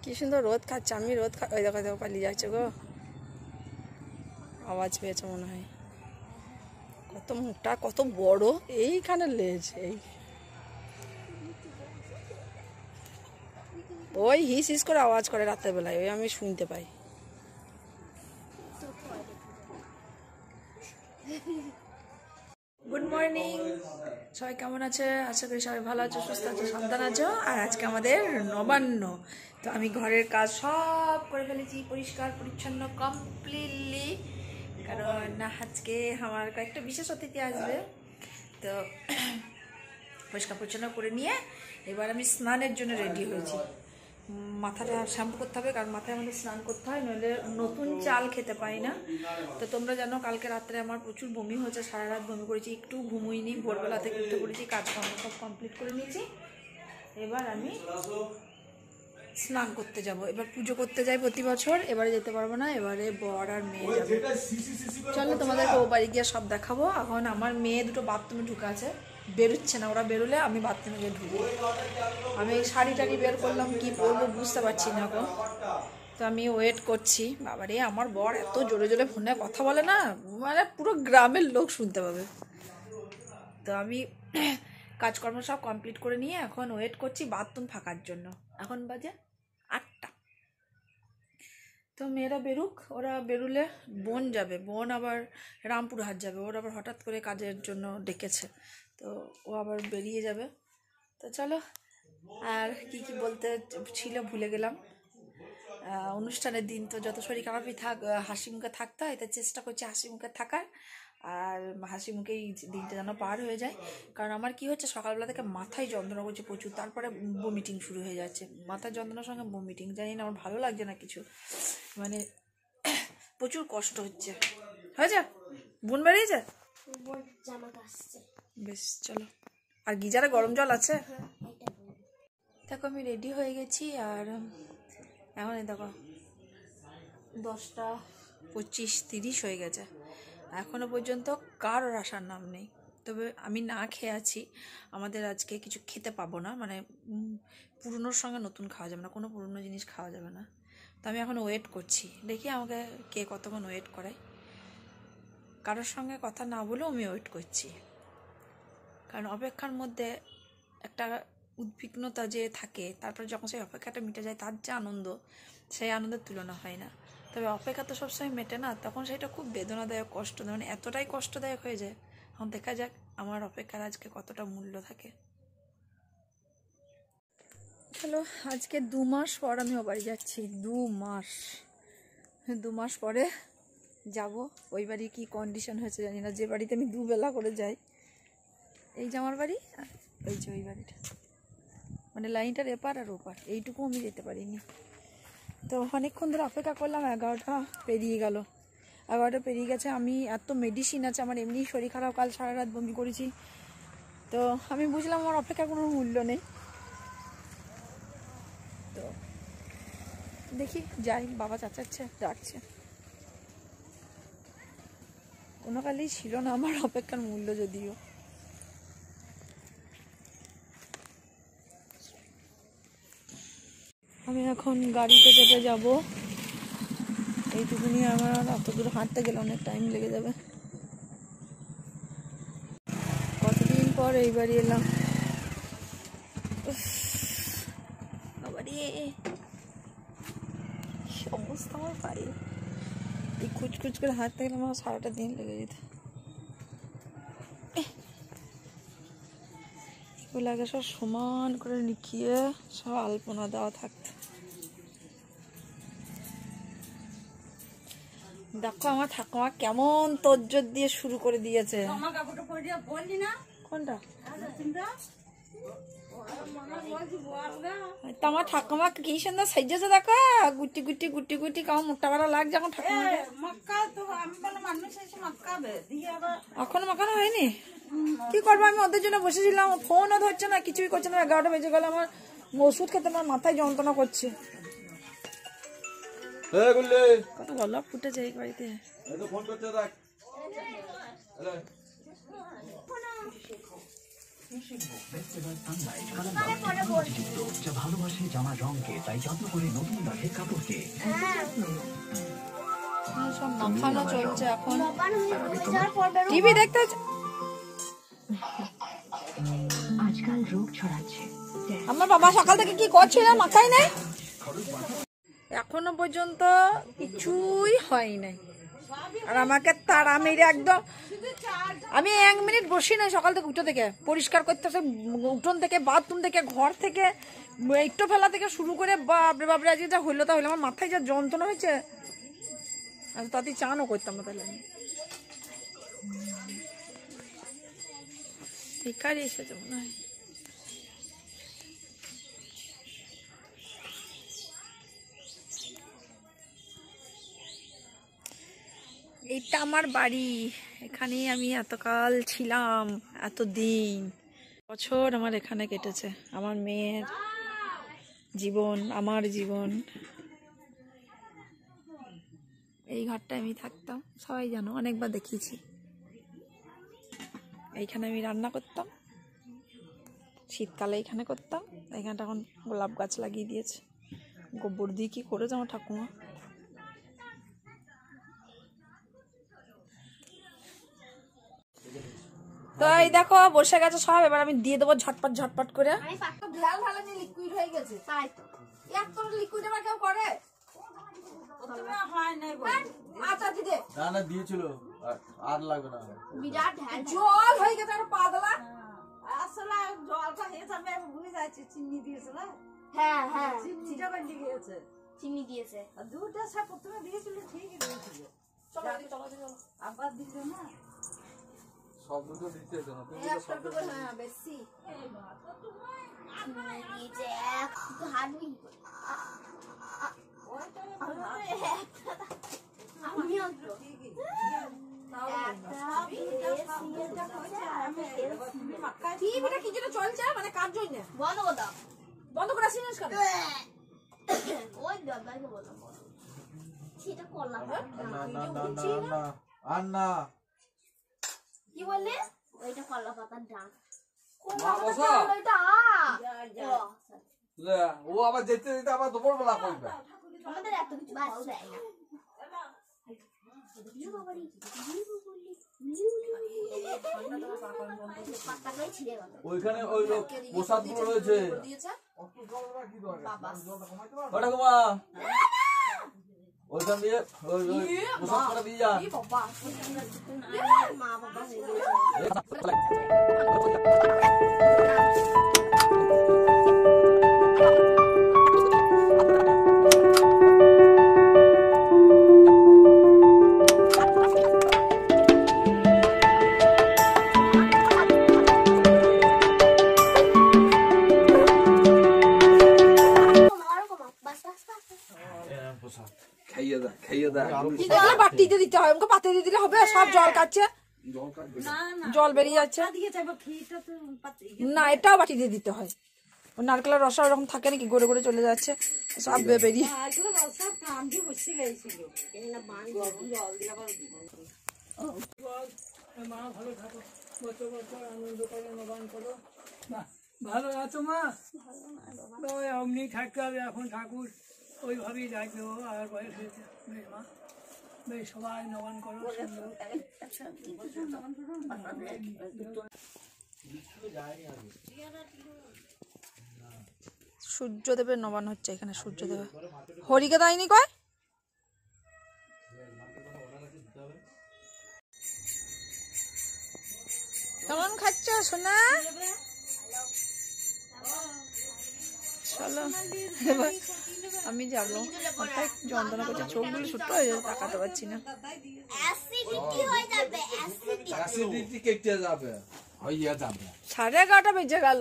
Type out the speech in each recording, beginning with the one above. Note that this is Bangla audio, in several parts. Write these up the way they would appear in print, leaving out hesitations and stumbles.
কি সুন্দর রোদ খাচ্ছে, আমি রোদ ওই দেখো দেখো পালিয়ে যাচ্ছে গো, আওয়াজ পেয়েছে মনে হয়। কত মোটা কত বড়, এইখানে লেজ, এই ওই হিস হিস করে আওয়াজ করে রাতের বেলায়, ওই আমি শুনতে পাই। গুড মর্নিং, সবাই কেমন আছে? আশা করি সবাই ভালো আছো, সুস্থ আছো, সাবধান আছো। আর আজকে আমাদের নবান্ন, তো আমি ঘরের কাজ সব করে ফেলেছি, পরিষ্কার পরিচ্ছন্ন কমপ্লিটলি, কারণ আজকে আমার কয়েকটা বিশেষ অতিথি আসবে। তো পরিষ্কার পরিচ্ছন্ন করে নিয়ে এবার আমি স্নানের জন্য রেডি হয়েছি। মাথাটা শ্যাম্পু করতে হবে, কারণ মাথায় আমাদের স্নান করতে হয়, নইলে নতুন চাল খেতে পাই না। তো তোমরা জানো কালকে রাত্রে আমার প্রচুর বমি হয়েছে, সারা রাত বমি করেছি, একটু ঘুমোইনি, ভোরবেলা থেকে উঠে পড়েছি, কাজকর্ম সব কমপ্লিট করে নিয়েছি। এবার আমি স্নান করতে যাব, এবার পুজো করতে যাই প্রতি বছর, এবারে যেতে পারবো না, এবারে বর আর মেয়ে যাবে। চলো তোমাদেরকে ও বাড়ি গিয়ে সব দেখাবো। এখন আমার মেয়ে দুটো বাথরুমে ঢুকে আছে, বেরোচ্ছে না, ওরা বেরোলে আমি বাথরুমে গিয়ে ঢুকবো। আমি এই শাড়ি টাড়ি বের করলাম, কি পরবো বুঝতে পারছি না এখন, তো আমি ওয়েট করছি। বাবারে আমার বর এত জোরে জোরে ফোনে কথা বলে না, মানে পুরো গ্রামের লোক শুনতে পাবে। তো আমি কাজকর্ম সব কমপ্লিট করে নিয়ে এখন ওয়েট করছি বাথরুম ফাঁকার জন্য। এখন বাজে 8টা। তো মেয়েরা বেরুক, ওরা বেরুলে বোন যাবে, বোন আবার রামপুরহাট যাবে, ওর আবার হঠাৎ করে কাজের জন্য ডেকেছে, তো ও আবার বেরিয়ে যাবে। তো চলো, আর কি কি বলতে ছিল ভুলে গেলাম। অনুষ্ঠানের দিন তো যত শরীর খারাপই থাক, হাসি মুখে থাকতে হয়, তাই চেষ্টা করছি হাসি মুখে থাকার, আর হাসি মুখেই দিনটা যেন পার হয়ে যায়। কারণ আমার কি হচ্ছে, সকালবেলা থেকে মাথায় যন্ত্রণা করছে প্রচুর, তারপরে বমিটিং শুরু হয়ে যাচ্ছে, মাথার যন্ত্রণার সঙ্গে বমিটিং, জানি না আমার ভালো লাগছে না কিছু, মানে প্রচুর কষ্ট হচ্ছে। হয়েছে বোন বেরিয়েছে, বেশ চলো। আর গিজারে গরম জল আছে। দেখো আমি রেডি হয়ে গেছি, আর এখন দেখো 10টা 25-30 হয়ে গেছে, এখনো পর্যন্ত কারোর আসার নাম নেই। তবে আমি না খেয়ে আছি, আমাদের আজকে কিছু খেতে পাবো না, মানে পুরনোর সঙ্গে নতুন খাওয়া যাবে না, কোনো পুরনো জিনিস খাওয়া যাবে না। তো আমি এখন ওয়েট করছি, দেখি আমাকে কে কতক্ষণ ওয়েট করে। কারোর সঙ্গে কথা না বলেও আমি ওয়েট করছি, কারণ অপেক্ষার মধ্যে একটা উদ্বিগ্নতা যে থাকে, তারপরে যখন সেই অপেক্ষাটা মিটে যায় তার যে আনন্দ, সেই আনন্দের তুলনা হয় না। তবে অপেক্ষা তো সবসময় মেটে না, তখন সেটা খুব বেদনাদায়ক, কষ্টদায়ক, মানে এতটাই কষ্টদায়ক হয়ে যায়। এখন দেখা যাক আমার অপেক্ষার আজকে কতটা মূল্য থাকে। চলো, আজকে 2 মাস পর আমি ও বাড়ি যাচ্ছি, 2 মাস পরে যাব। ওই বাড়ি কি কন্ডিশন হয়েছে জানি না, যে বাড়িতে আমি 2 বেলা করে যাই, এই যে আমার বাড়ি, আর ওই যে ওই বাড়িটা, মানে লাইনটার এপার আর ওপার, এইটুকু আমি যেতে পারিনি। তো অনেকক্ষণ ধরে অপেক্ষা করলাম, 11টা পেরিয়ে গেল, 11টা পেরিয়ে গেছে। আমি এত মেডিসিন আছে, আমার এমনি শরীর খারাপ, কাল সারা রাত বমি করেছি, তো আমি বুঝলাম আমার অপেক্ষার কোনো মূল্য নেই। তো দেখি যাই, বাবা চাচাচ্ছে, ডাকছে। কোনো কালেই ছিল না আমার অপেক্ষার মূল্য, যদিও আমি এখন গাড়িতে চেপে যাব। এইটুকুনি আমার অত দূর হাঁটতে গেলে অনেক টাইম লেগে যাবে। কতদিন পর এই বাড়ি এলাম, অবস্থা আমার পায়ে, এই কুচকুচ করে হাঁটতে গেলে আমার সারাটা দিন লেগে যেত। এগুলো আগে সব সমান করে লিখিয়ে সব আলপনা দেওয়া থাকতো। দেখো আমার ঠাকুমা কেমন তোজ্জোর দিয়ে শুরু করে দিয়েছে। কোনটা? আমার ঠাকুমা কি সুন্দর সাইজেছে, দেখো গুটি গুটি গুটি গুটি কেমন মোটা বড় লাগছে এখন ঠাকুমা। এখনো মাখানো হয়নি, কি করবো, আমি ওদের জন্য বসেছিলাম, ফোনও ধরছে না, কিছুই করছে না। 11টা বেজে গেল, আমার ওষুধ খেতে আমার মাথায় যন্ত্রণা করছে। কত গল্প ফুটেছে এই বাড়িতে। যা ভালোবাসে জামার রঙকে, তাই যত্ন করে নতুন দাগের কাপড়কে। সব মাখানো চলছে এখন, টিভি দেখতে হচ্ছে। আজকাল রোগ ছড়াচ্ছে। আমার বাবা সকাল থেকে কি করছিল, মাখাই নাই, এখনো পর্যন্ত কিছুই হয় নাই। আর আমাকে তারা মেরে একদম, আমি 1 মিনিট বসি না সকাল থেকে উঠে থেকে পরিষ্কার করতেছে, উঠোন থেকে, বাথরুম থেকে, ঘর থেকে, একটু ফেলা থেকে শুরু করে বাপরে বাপরে আজকে যা হইলো তা হইলো। আমার মাথায় যা যন্ত্রণা হয়েছে, আর তাতে চানও করতাম না। তাহলে ভিখারি এসেছে মনে হয়। এইটা আমার বাড়ি, এখানেই আমি এতকাল ছিলাম, এতদিন বছর আমার এখানে কেটেছে। আমার মেয়ের জীবন, আমার জীবন। এই ঘরটায় আমি থাকতাম, সবাই জানো, অনেকবার দেখিয়েছি। এইখানে আমি রান্না করতাম, শীতকালে এখানে করতাম। এখানটা এখন গোলাপ গাছ লাগিয়ে দিয়েছে, গোবর দিয়ে কি করেছে আমার ঠাকুমা। তো এই দেখো বসে গেছে সব, এবার আমি দিয়ে দেবো ঝটপট ঝটপট করে। লিকুইড হয়ে গেছে, তাই তো এত লিকুইড আবার কেউ করে? আচ্ছা দিদে না দিয়েছিল, আর লাগবে না, বিরাট জল হয়ে গেছে আর পাতলা। আসলে জলটা হয়েছে, আমি ভুলে যাচ্ছি চিনি দিয়েছিল। হ্যাঁ হ্যাঁ, চিনিটা বেশি গিয়েছে, চিনি দিয়েছে। আর দুধটা সব প্রথমে দিয়েছিল, ঠিকই দিয়েছিল। চলো চলো চলো, আবার দিলে না সব দুধ দিতে হবে না, তুমি সব দুধ। হ্যাঁ বেশি এই বাবা তো তুমি এই যে এক তো হাড়ি ওইটা আমি অন্ত ঠিকই টিভিটা কি যেন চলছে, মানে কার জন্য বন্ধ করে দাও, বন্ধ করে আসিস কেন? ওই দাদাই বলো সেটা করলাম না আর না। কি বললে? ওইটা কলা পাতার ডাল। কলা পাতার ও আবার যেতে যেতে আবার দুপুর বেলা করবে। আমাদের এত কিছু বাস দেয় না। ওইখানে ওই প্রসাদ গুলো রয়েছে। ওইখান দিয়ে প্রসাদ করে দিয়ে যা। মা বাবা বাটিতে দিতে হয়, ওকে পাতিতে দিলে হবে? সব জল কাটছে, জল বেরিয়ে যাচ্ছে না, এটাও বাটিতে দিতে হয়। নারকেলের রসা ওরকম থাকে নাকি, গড়ে গড়ে চলে যাচ্ছে সব বেরিয়ে। ভালো আছো মা? অমনি থাকতে হবে এখন, ঠাকুর ওইভাবেই রাখবে। ও আর বয়স হয়েছে, বেশ মা, বেশ সবাই নবান করো। সূর্যদেবের নবান হচ্ছে এখানে, সূর্যদেব। হরিকে দেয়নি কয়? কেমন খাচ্ছ সোনা? চলো এবার আমি যাবো, যন্ত্রণা করছে, চোখগুলো ছোট হয়ে যাবে, তাকাতে পারছি না। সাড়ে 11টা বেজে গেল,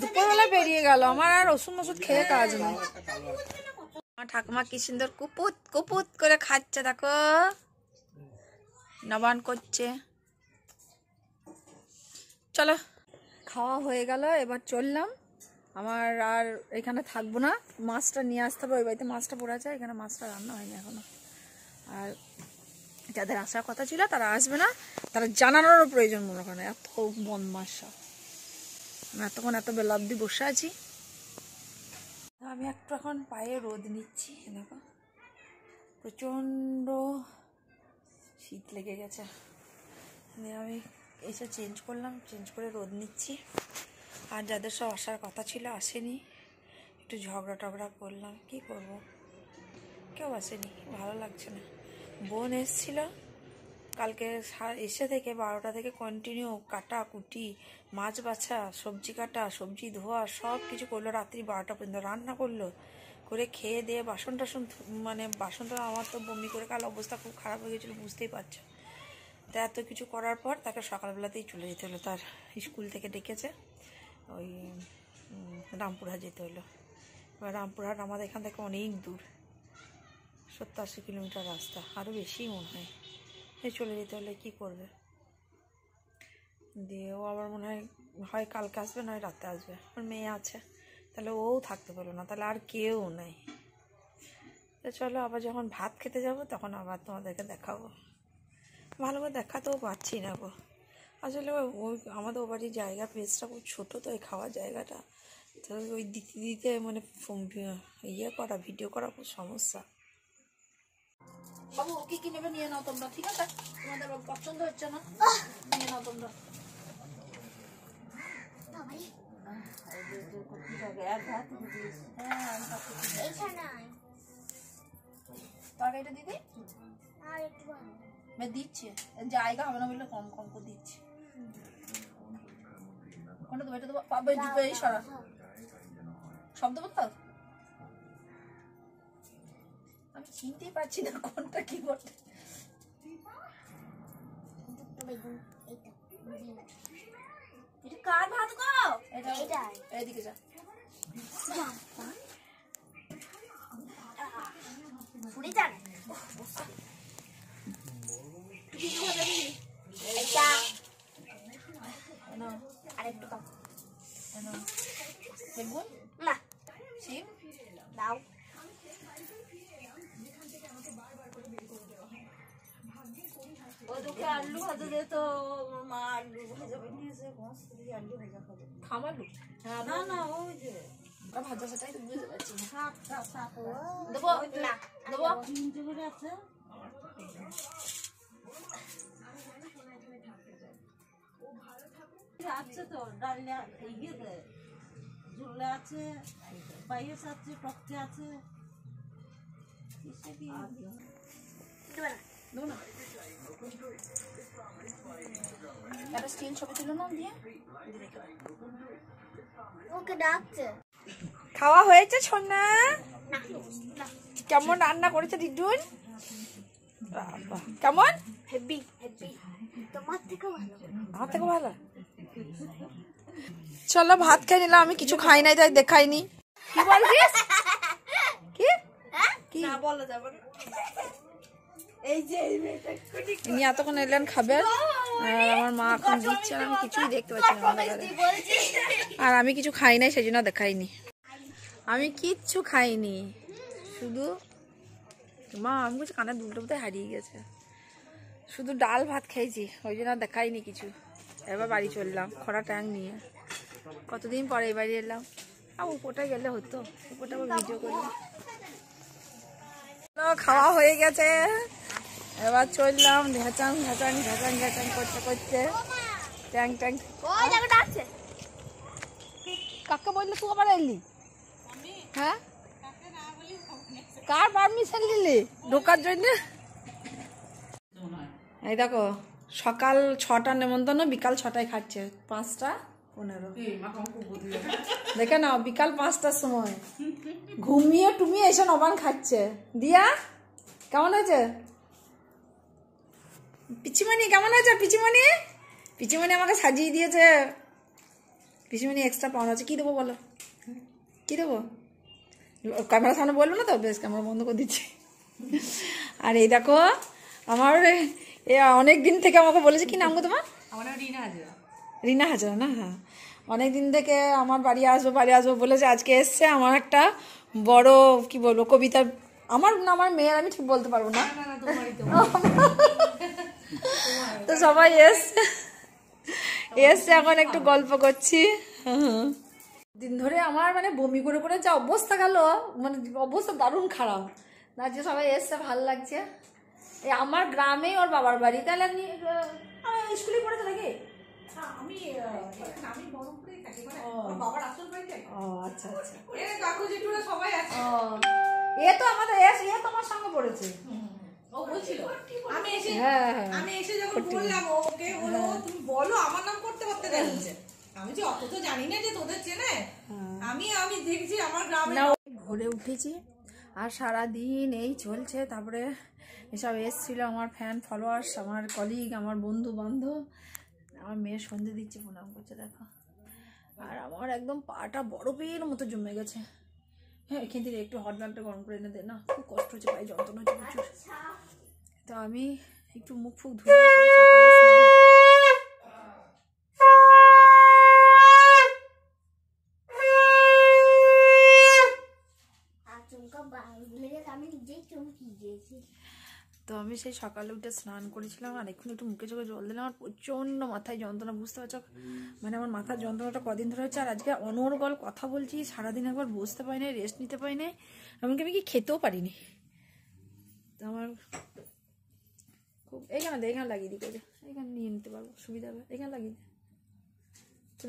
দুপুরবেলা বেরিয়ে গেল। আমার আর ওষুধ মশুদ খেয়ে কাজ নাই। আমার ঠাকুমা কি সুন্দর কুপুত কুপুত করে খাচ্ছে, দেখো নবান করছে। চলো খাওয়া হয়ে গেল, এবার চললাম। আমার আর এখানে থাকবো না, মাছটা নিয়ে আসতে হবে। ওই বাড়িতে মাছটা পড়ে আছে, এখানে মাছটা রান্না হয়নি এখনো। আর যাদের আসার কথা ছিল তারা আসবে না, তারা জানানোরও প্রয়োজন মনে করে না, এত বদমাশা। আমি এতক্ষণ এত বেলা অব্দি বসে আছি। আমি একটু এখন পায়ে রোদ নিচ্ছি, দেখো প্রচণ্ড শীত লেগে গেছে। আমি এসে চেঞ্জ করলাম, চেঞ্জ করে রোদ নিচ্ছি। আর যাদের সব আসার কথা ছিল আসেনি, একটু ঝগড়া টগড়া করলাম, কি করব, কেউ আসেনি, ভালো লাগছে না। বোন এসেছিল কালকে, এসে থেকে 12টা থেকে কন্টিনিউ কাটা কুটি, মাছ বাছা, সবজি কাটা, সবজি ধোয়া, সব কিছু করলো। রাত্রি 12টা পর্যন্ত রান্না করলো, করে খেয়ে দিয়ে বাসন টাসন, মানে বাসনটা আমার তো বমি করে কাল অবস্থা খুব খারাপ হয়ে গেছিলো, বুঝতেই পারছো। তা এত কিছু করার পর তাকে সকালবেলাতেই চলে যেতে হলো, তার স্কুল থেকে ডেকেছে, ওই রামপুরহাট যেতে হলো। এবার রামপুরহাট আমাদের এখান থেকে অনেক দূর, 70-80 কিলোমিটার রাস্তা, আরও বেশি মনে হয়। চলে যেতে হলে কী করবে, দিয়ে ও আবার মনে হয় কালকে আসবে, নয় রাতে আসবে। আমার মেয়ে আছে, তাহলে ও থাকতে পারলো না, তাহলে আর কেউ নেই। তো চলো আবার যখন ভাত খেতে যাব তখন আবার তোমাদেরকে দেখাবো। ভালো করে দেখাতেও পারছি না গো, আসলে ওই আমাদের ও বাড়ির জায়গা পেজটা খুব ছোটো, তো ওই খাওয়ার জায়গাটা, তো ওই দিতে দিতে মানে ইয়ে করা, ভিডিও করা খুব সমস্যা। বাবু কি কি নেবে নিয়ে নাও তোমরা, ঠিক আছে? তোমাদের পছন্দ হচ্ছে না, নিয়ে নাও তোমরা। তরকারিটা দিদি দিচ্ছি, জায়গা হবে না বললে কম কম করে দিচ্ছি। কোনটা দেবো, এটা দেবো, এই সরা সব দেবো তো, আমি চিনতেই পারছি না কোনটা কি করতে। এটা কার ভাত গো? এটা এইদিকে যা, ফুড়ি যান আরেকটু কম বেগুন না, শিম দাও। ওদিকে আলু ভাজা দে তো, মা আলু ভাজা বানিয়েছে, আলু ভাজা খাবে। খামালু না না, ওই যে ভাজা, সেটাই তো বুঝতে পারছি না। দেবো না, দেবো আছে আছে তো, ডালিয়া ইয়ে ঝোলা আছে, পায়েস আছে, টকতে আছে, স্টিল ছবি তুলো না দিয়ে। ওকে ডাকছে। খাওয়া হয়েছে সোনা? কেমন রান্না করেছে দিদুন? কেমন? হেভি হেভি, তোমার থেকে ভালো, আমার থেকে ভালো। চলো ভাত খেয়ে নিলাম, আমি কিছু খাই নাই তাই দেখাইনি। কি বলছিস? কি কি না বলা যাবে না। এই যে ইনি এতক্ষণ এলেন খাবেন, আর আমার মা এখন দিচ্ছে, আমি কিছুই দেখতে পাচ্ছি না। আর আমি কিছু খাই নাই, সেই জন্য দেখাইনি। আমি কিচ্ছু খাইনি, শুধু মা আমি কিছু কানের দুলটা বোধহয় হারিয়ে গেছে, শুধু ডাল ভাত খাইছি, ওই জন্য দেখাইনি কিছু। এবার বাড়ি চললাম খরা ট্যাং নিয়ে, কতদিন পরে এই বাড়ি এলাম। আর উপরটা গেলে হতো, উপরটা ভিডিও করলাম। খাওয়া হয়ে গেছে, এবার চললাম ঘেঁচাং ঘেঁচাং ঘেঁচাং ঘেঁচাং করতে করতে ট্যাং ট্যাং। কাকে বললে তুই আবার এলি? হ্যাঁ, কার পারমিশন নিলি ঢোকার জন্য? এই দেখো সকাল 6টার নেমন্তন্ন, বিকাল 6টায় খাচ্ছে, 5টা 15। দেখে নাও, বিকাল 5টার সময় ঘুমিয়ে টুমিয়ে এসে নবান খাচ্ছে। দিয়া কেমন হয়েছে? পিচিমণি কেমন হয়েছে? পিচিমণি পিচিমণি আমাকে সাজিয়ে দিয়েছে, পিচিমণি এক্সট্রা পাওনা আছে। কি দেবো বলো, কি দেবো? ক্যামেরার সামনে বলবো না তো, বেশ ক্যামেরা বন্ধ করে দিচ্ছি। আর এই দেখো আমার অনেক দিন থেকে আমাকে বলেছে, কি নাম গো তোমার? রিনা হাজরা না? হ্যাঁ, অনেক দিন থেকে আমার বাড়ি আসবো বলেছে, আজকে এসছে। আমার একটা বড় কি বলবো কবিতা, আমার মেয়ের, আমি ঠিক বলতে পারবো না, তো সবাই এসছে এখন একটু গল্প করছি। দিন ধরে আমার মানে বমি করে করে যা অবস্থা গেল, মানে অবস্থা দারুণ খারাপ। আজকে সবাই এসছে, ভালো লাগছে। এই আমার গ্রামে ওর বাবার বাড়ি। তাহলে আপনি স্কুলে পড়েছে নাকি? আমি বহরমপুরেই থাকি, মানে আমার বাবার আসল বাড়ি থাকি। ও আচ্ছা আচ্ছা। এই কাকু জেঠুরা সবাই আছে। ও এ তো আমাদের এ তোমার সঙ্গে পড়েছে। ও বলছিল আমি এসে, আমি এসে যখন বললাম ওকে, বলো তুমি বলো আমার নাম করতে করতে যাচ্ছে। আমি যে অত তো জানি না যে তোদের চেনে। আমি দেখছি আমার গ্রামে ভোরে উঠেছি আর সারাদিন এই চলছে। তারপরে এসব এসছিল আমার ফ্যান ফলোয়ার্স, আমার কলিগ, আমার বন্ধু বান্ধব। আমার মেয়ে সন্ধে দিচ্ছে, প্রণাম করছে দেখো। আর আমার একদম পাটা বরফের মতো জমে গেছে। হ্যাঁ, এখান থেকে একটু হট ব্যাগটা গরম করে এনে দে না, খুব কষ্ট হচ্ছে, পায়ে যন্ত্রণা হচ্ছে প্রচুর। তো আমি একটু মুখ ফুক ধুয়ে তো আমি সেই সকালে উঠে স্নান করেছিলাম আর এখন একটু মুখে চোখে জল দিলাম। আমার প্রচণ্ড মাথায় যন্ত্রণা, বুঝতে পারছো? মানে আমার মাথার যন্ত্রণাটা কদিন ধরে হচ্ছে। আর আজকে অনর্গল কথা বলছি, সারাদিন একবার বসতে পারি না, রেস্ট নিতে পারি না, এমনকি আমি কি খেতেও পারিনি। তো আমার খুব এখানে লাগিয়ে দিই, এখানে নিয়ে নিতে পারবো, সুবিধা হবে। এখানে লাগিয়ে দিই,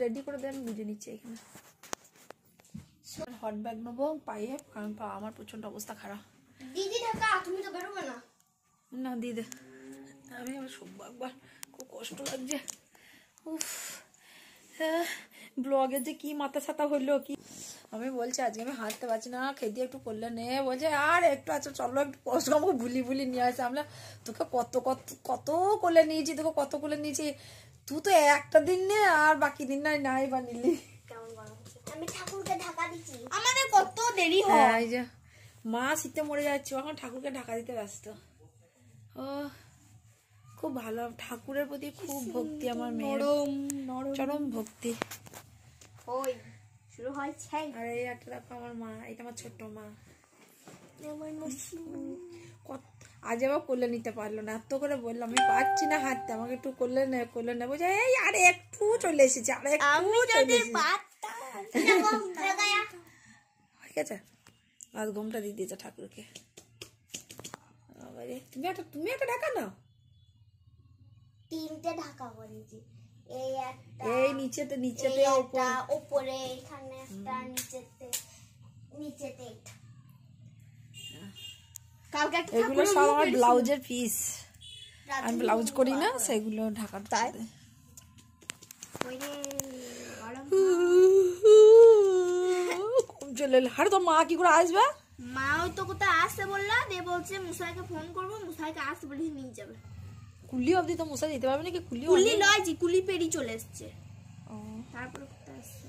রেডি করে দেয়, আমি বুঝে নিচ্ছি। এখানে হট ব্যাগ নেবো পায়ে, কারণ পা আমার প্রচণ্ড অবস্থা খারাপ। দিদি ঢাকা, তুমি তো বেরোবে না। না দিদি, আমি আবার সব একবার খুব কষ্ট লাগছে। উফ, ব্লগে যে কি মাথা ছাতা হইলো কি। আমি বলছি আজকে আমি হাঁটতে পারছি না, খেতে একটু করলে নে। বলছে আর একটু আছে, চলো একটু কষ্ট, আমাকে ভুলি নিয়ে আসে। আমরা তোকে কত কত কত কোলে নিয়েছি, তোকে কত কোলে নিয়েছি, তুই তো একটা দিন নে আর বাকি দিন নাই বা নিলি। আমি ঠাকুরকে ঢাকা দিচ্ছি, আমাদের কত দেরি হয়। হ্যাঁ, এই যে মা শীতে মরে যাচ্ছে, এখন ঠাকুরকে ঢাকা দিতে ব্যস্ত। ও খুব ভালো, ঠাকুরের প্রতি খুব ভক্তি আমার মেয়ের, চরম ভক্তি। ওই শুরু হয়েছে। আর এই একটা দেখো আমার মা, এটা আমার ছোট্ট মা। আজ আবার কোলে নিতে পারলো না, এত করে বললাম আমি পারছি না হাঁটতে, আমাকে একটু কোলে নে বলছে এই আরে একটু চলে এসেছি, আর একটু চলে এসেছি। ঠিক আছে, আজ ঘুমটা দিয়ে দিয়েছে ঠাকুরকে। তুমি একটা ঢাকা নাও। তিনটে ঢাকা করেছি, এই একটা, এই নিচেতে একটা উপরে, এখানে একটা, নিচেতে একটা। কালকে একটা এগুলো সব আমার ব্লাউজের পিস, আমি ব্লাউজ করি না, সেগুলো ঢাকার। তাই চলে এলো। আরে তোর মা কি করে আসবে? মা ওই তো কোথায় আসতে বললা, দিয়ে বলছে মুসাইকে ফোন করবো, মুসাইকে আসতে বলে নিয়ে যাবে। কুলি অবধি তো মুসা যেতে পারবে নাকি? কুলি লয় জি, কুলি পেরি চলে এসছে। তারপরে কোথায় আসছে।